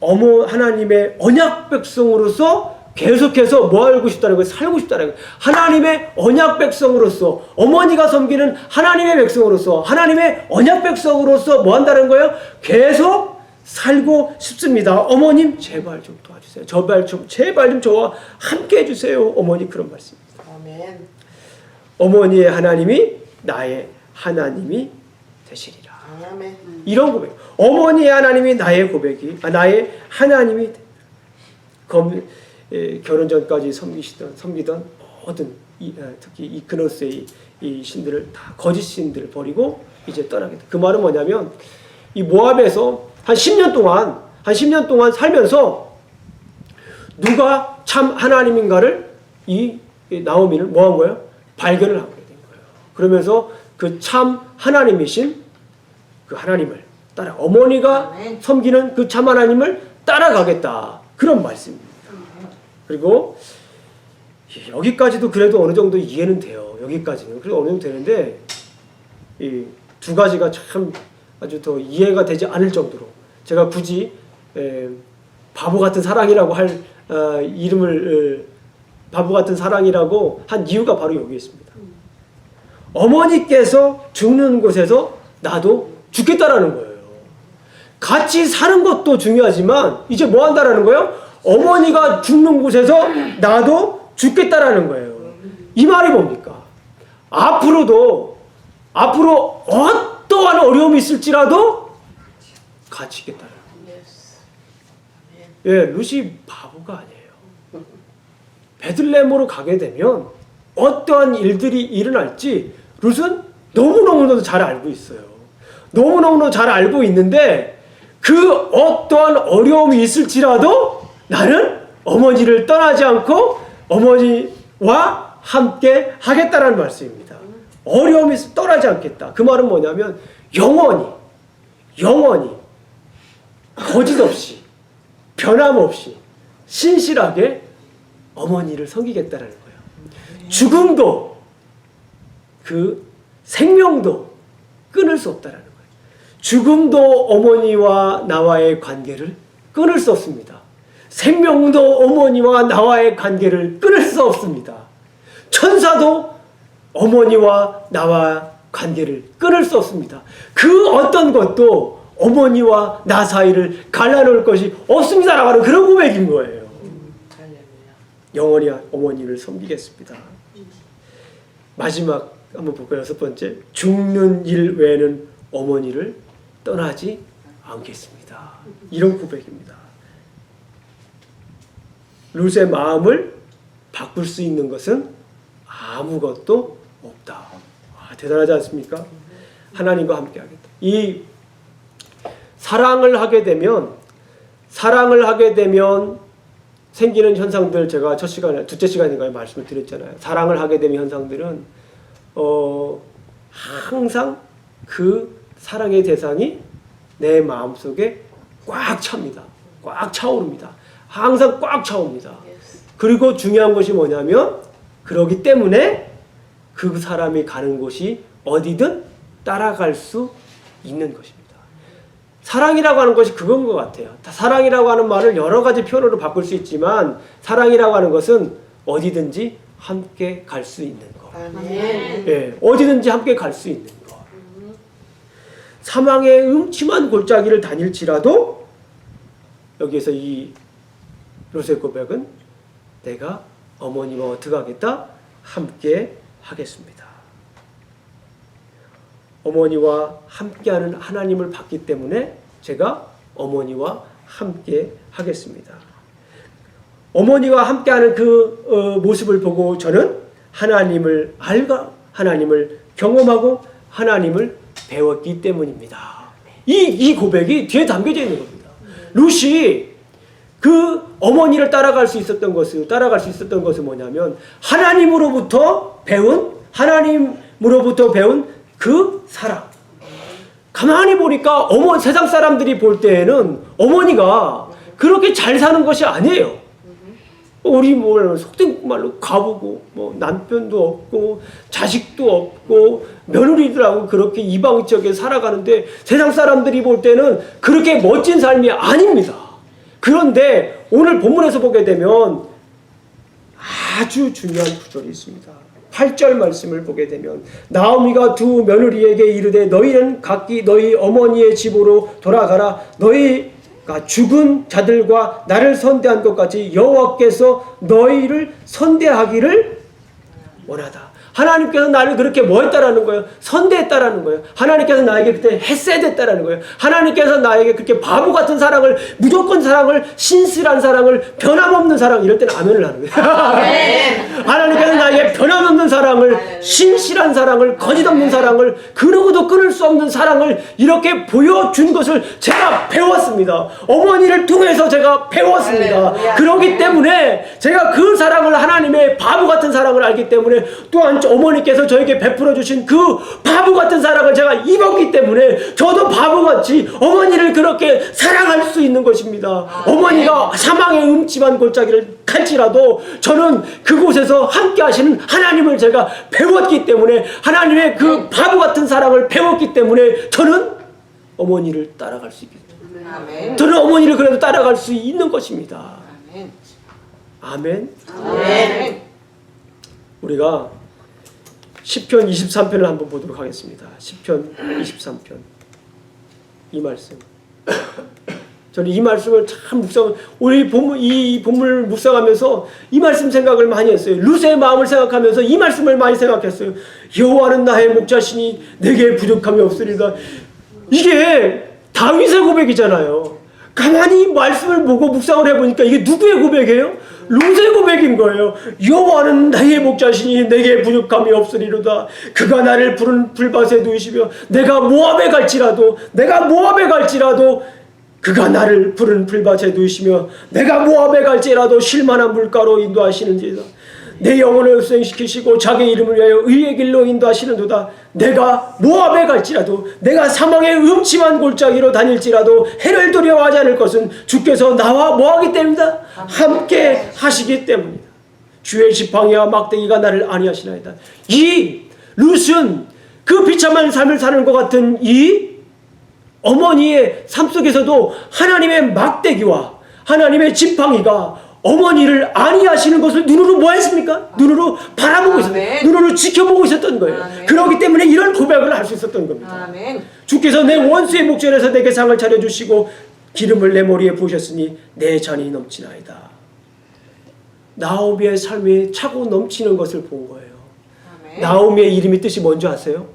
하나님의 언약 백성으로서 계속해서 뭐 하고 싶다는 거예요? 살고 싶다는 거예요. 하나님의 언약 백성으로서 어머니가 섬기는 하나님의 백성으로서 하나님의 언약 백성으로서 뭐 한다는 거예요? 계속 살고 싶습니다. 어머님 제발 좀 도와주세요. 제발 좀 저와 함께 해주세요. 어머니 그런 말씀입니다. 아멘. 어머니의 하나님이 나의 하나님이 되시리라. 아멘. 이런 고백. 어머니의 하나님이 나의 나의 하나님이 결혼 전까지 섬기던 모든 특히 이 그노스의 이 신들을 다 거짓 신들을 버리고 이제 떠나겠다. 그 말은 뭐냐면 이 모압에서 한 10년 동안 살면서 누가 참 하나님인가를 이 나오미는 뭐 한 거예요? 발견을 하게 된 거예요. 그러면서 그 참 하나님이신 그 하나님을 따라 어머니가 아멘. 섬기는 그 참 하나님을 따라가겠다. 그런 말씀입니다. 그리고 여기까지도 그래도 어느 정도 이해는 돼요. 여기까지는 그래도 어느 정도 되는데 이 두 가지가 참 아주 더 이해가 되지 않을 정도로 제가 굳이 바보 같은 사랑이라고 할 이름을 바보 같은 사랑이라고 한 이유가 바로 여기 있습니다. 어머니께서 죽는 곳에서 나도 죽겠다라는 거예요. 같이 사는 것도 중요하지만 이제 뭐 한다라는 거예요? 어머니가 죽는 곳에서 나도 죽겠다라는 거예요. 이 말이 뭡니까? 앞으로 어떠한 어려움이 있을지라도 같이 있겠다라는 거예요. 예, 루시 바보가 아니에요. 베들레헴으로 가게 되면 어떠한 일들이 일어날지 룻은 너무너무도 잘 알고 있어요. 너무너무 잘 알고 있는데 그 어떠한 어려움이 있을지라도 나는 어머니를 떠나지 않고 어머니와 함께 하겠다라는 말씀입니다. 어려움이 떠나지 않겠다. 그 말은 뭐냐면 영원히 거짓없이 변함없이 신실하게 어머니를 섬기겠다라는 거예요. 죽음도 그 생명도 끊을 수 없다라는 거예요. 죽음도 어머니와 나와의 관계를 끊을 수 없습니다. 생명도 어머니와 나와의 관계를 끊을 수 없습니다. 천사도 어머니와 나와 관계를 끊을 수 없습니다. 그 어떤 것도 어머니와 나 사이를 갈라놓을 것이 없습니다라고 하는 그런 고백인 거예요. 영원히 어머니를 섬기겠습니다. 마지막 한번 볼까요? 6번째, 죽는 일 외에는 어머니를 떠나지 않겠습니다. 이런 고백입니다. 룻의 마음을 바꿀 수 있는 것은 아무것도 없다. 대단하지 않습니까? 하나님과 함께 하겠다. 이 사랑을 하게 되면 생기는 현상들 제가 둘째 시간인가요? 말씀을 드렸잖아요. 사랑을 하게 되면 현상들은 항상 그 사랑의 대상이 내 마음속에 꽉 찹니다. 꽉 차오릅니다. 항상 꽉 차옵니다. 그리고 중요한 것이 뭐냐면 그러기 때문에 그 사람이 가는 곳이 어디든 따라갈 수 있는 것입니다. 사랑이라고 하는 것이 그건 것 같아요. 사랑이라고 하는 말을 여러 가지 표현으로 바꿀 수 있지만 사랑이라고 하는 것은 어디든지 함께 갈 수 있는 것. 아멘. 예, 어디든지 함께 갈 수 있는 것. 사망의 음침한 골짜기를 다닐지라도 여기에서 이 롯의 고백은 내가 어머니와 어떻게 하겠다? 함께 하겠습니다. 어머니와 함께하는 하나님을 봤기 때문에 제가 어머니와 함께 하겠습니다. 어머니와 함께하는 그 모습을 보고 저는 하나님을 알고 하나님을 경험하고 하나님을 배웠기 때문입니다. 이 고백이 뒤에 담겨져 있는 겁니다. 룻이 그 어머니를 따라갈 수 있었던 것은 뭐냐면 하나님으로부터 배운 그 사랑. 가만히 보니까 세상 사람들이 볼 때에는 어머니가 그렇게 잘 사는 것이 아니에요. 우리 속된 말로 가보고 남편도 없고 자식도 없고 며느리들하고 그렇게 이방적에 살아가는데 세상 사람들이 볼 때는 그렇게 멋진 삶이 아닙니다. 그런데 오늘 본문에서 보게 되면 아주 중요한 구절이 있습니다. 8절 말씀을 보게 되면 나오미가 두 며느리에게 이르되 너희는 각기 너희 어머니의 집으로 돌아가라. 너희가 죽은 자들과 나를 선대한 것 같이 여호와께서 너희를 선대하기를 원하다. 하나님께서 나를 그렇게 뭐 했다라는 거예요? 선대했다라는 거예요. 하나님께서 나에게 그때 햇셋했다라는 거예요. 하나님께서 나에게 그렇게 바보 같은 사랑을, 무조건 사랑을, 신실한 사랑을, 변함없는 사랑, 이럴 때는 아멘을 하는 거예요. 하나님께서 나에게 변함없는 사랑을, 신실한 사랑을, 거짓없는 사랑을, 그러고도 끊을 수 없는 사랑을 이렇게 보여준 것을 제가 배웠습니다. 어머니를 통해서 제가 배웠습니다. 그렇기 때문에 제가 그 사랑을, 하나님의 바보 같은 사랑을 알기 때문에 또한 어머니께서 저에게 베풀어 주신 그 바보 같은 사랑을 제가 입었기 때문에 저도 바보같이 어머니를 그렇게 사랑할 수 있는 것입니다. 어머니가 사망의 음침한 골짜기를 갈지라도 저는 그곳에서 함께 하시는 하나님을 제가 배웠기 때문에, 하나님의 그 바보 같은 사랑을 배웠기 때문에 저는 어머니를 따라갈 수 있겠습니다. 저는 어머니를 그래도 따라갈 수 있는 것입니다. 아멘. 아멘. 우리가 시편 23편을 한번 보도록 하겠습니다. 시편 23편. 이 말씀. 저는 이 말씀을 참 이 본문을 묵상하면서 이 말씀 생각을 많이 했어요. 룻의 마음을 생각하면서 이 말씀을 많이 생각했어요. 여호와는 나의 목자시니 내게 부족함이 없으리다. 이게 다윗의 고백이잖아요. 가만히 말씀을 보고 묵상을 해보니까 이게 누구의 고백이에요? 룻의 고백인 거예요. 여호와는 나의 목자시니 내게 부족함이 없으리로다. 그가 나를 푸른 풀밭에 두시며 내가 모압에 갈지라도 그가 나를 푸른 풀밭에 두시며 내가 모압에 갈지라도 쉴만한 물가로 인도하시는지다. 내 영혼을 흡생시키시고 자기 이름을 위하여 의의 길로 인도하시는도다. 내가 모압에 갈지라도 내가 사망의 음침한 골짜기로 다닐지라도 해를 두려워하지 않을 것은 주께서 나와 뭐하기 때문이다. 함께 하시기 때문이다. 주의 지팡이와 막대기가 나를 안위하시나이다. 이 룻은 그 비참한 삶을 사는 것 같은 이 어머니의 삶 속에서도 하나님의 막대기와 하나님의 지팡이가 어머니를 안위하시는 것을 눈으로 뭐 했습니까? 눈으로 바라보고 있었던, 눈으로 지켜보고 있었던 거예요. 그렇기 때문에 이런 고백을 할 수 있었던 겁니다. 주께서 내 원수의 목전에서 내게 상을 차려주시고 기름을 내 머리에 부으셨으니 내 잔이 넘치나이다. 나오미의 삶이 차고 넘치는 것을 본 거예요. 나오미의 이름이 뜻이 뭔지 아세요?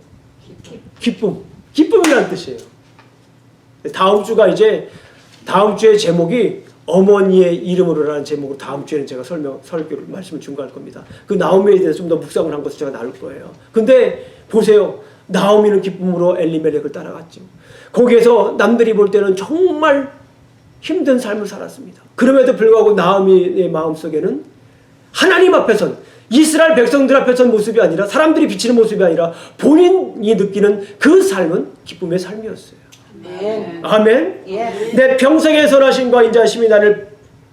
기쁨. 기쁨이라는 뜻이에요. 다음 주의 제목이 어머니의 이름으로라는 제목으로 다음 주에는 제가 설교를 말씀을 준비할 겁니다. 그 나오미에 대해서 좀 더 묵상을 한 것을 제가 나눌 거예요. 근데 보세요. 나오미는 기쁨으로 엘리멜렉을 따라갔죠. 거기에서 남들이 볼 때는 정말 힘든 삶을 살았습니다. 그럼에도 불구하고 나오미의 마음속에는 하나님 앞에선, 이스라엘 백성들 앞에선 모습이 아니라, 사람들이 비치는 모습이 아니라 본인이 느끼는 그 삶은 기쁨의 삶이었어요. 아멘. 내 평생의 선하심과 인자하심이 나를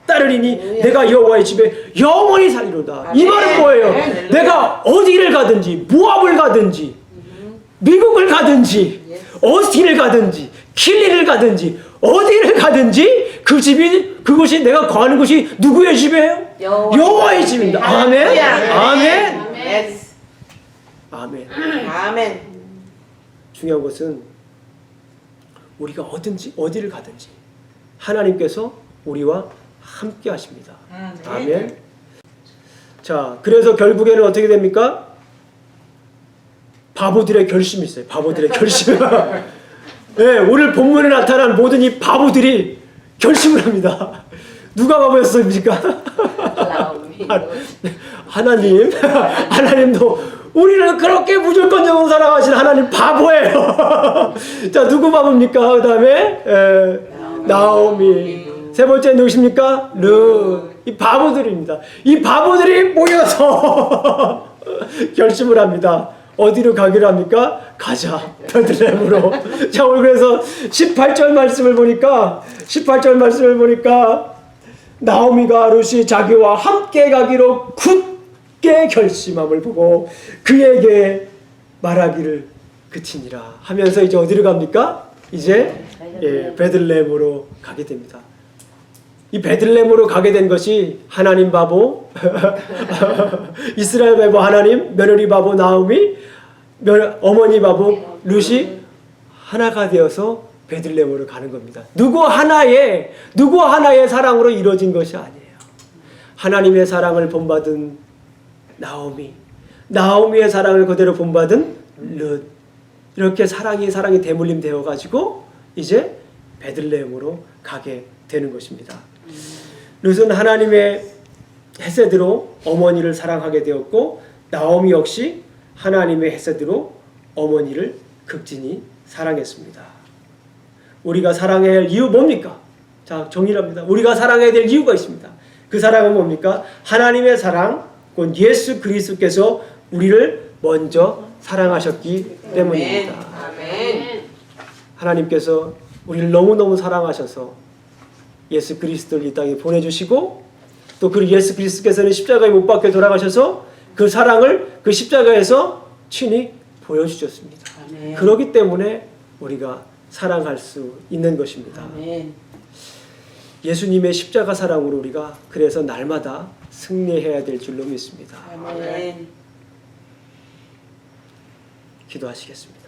따르리니 내가 여호와의 집에 영원히 살리로다. 이 말은 뭐예요? 내가 어디를 가든지, 모압을 가든지, 미국을 가든지, 어스틴을 가든지, 킬리를 가든지, 어디를 가든지 그곳이 내가 거하는 곳이 누구의 집이에요? 여호와의 집입니다. 아멘. 아멘. 아멘. 아멘. 중요한 것은 우리가 어디를 가든지 하나님께서 우리와 함께 하십니다. 아멘. 자, 그래서 결국에는 어떻게 됩니까? 바보들의 결심이 있어요. 바보들의 결심. 네, 오늘 본문에 나타난 모든 이 바보들이 결심을 합니다. 누가 바보였습니까? 하나님도 우리를 그렇게 무조건적으로 사랑하신 하나님 바보예요. 자, 누구 바보입니까? 그 다음에 나오미. 세 번째 누구십니까? 룻. 이 바보들입니다. 이 바보들이 모여서 결심을 합니다. 어디로 가기로 합니까? 가자, 베들레헴으로. 자, 오늘 그래서 18절 말씀을 보니까 나오미가 룻이 자기와 함께 가기로 굳게 결심함을 보고 그에게 말하기를 그치니라 하면서 이제 어디로 갑니까? 이제 베들레헴으로 가게 됩니다. 이 베들레헴으로 가게 된 것이 하나님 바보, 이스라엘 바보 하나님, 며느리 바보 나오미, 어머니 바보 룻이 하나가 되어서 베들레헴으로 가는 겁니다. 누구 하나의 사랑으로 이루어진 것이 아니에요. 하나님의 사랑을 본받은 나오미의 사랑을 그대로 본받은 룻. 이렇게 사랑이 대물림 되어 가지고 이제 베들레헴으로 가게 되는 것입니다. 룻은 하나님의 헤세드로 어머니를 사랑하게 되었고 나오미 역시 하나님의 헤세드로 어머니를 극진히 사랑했습니다. 우리가 사랑해야 할 이유 뭡니까? 자, 정리합니다. 우리가 사랑해야 될 이유가 있습니다. 그 사랑은 뭡니까? 하나님의 사랑, 곧 예수 그리스도께서 우리를 먼저 사랑하셨기 때문입니다. 아멘. 하나님께서 우리를 너무너무 사랑하셔서 예수 그리스도를 이 땅에 보내주시고 또 그 예수 그리스도께서는 십자가에 못 박혀 돌아가셔서 그 사랑을 그 십자가에서 친히 보여주셨습니다. 아멘. 그렇기 때문에 우리가 사랑할 수 있는 것입니다. 아멘. 예수님의 십자가 사랑으로 우리가 그래서 날마다 승리해야 될 줄로 믿습니다. 아멘. 기도하시겠습니다.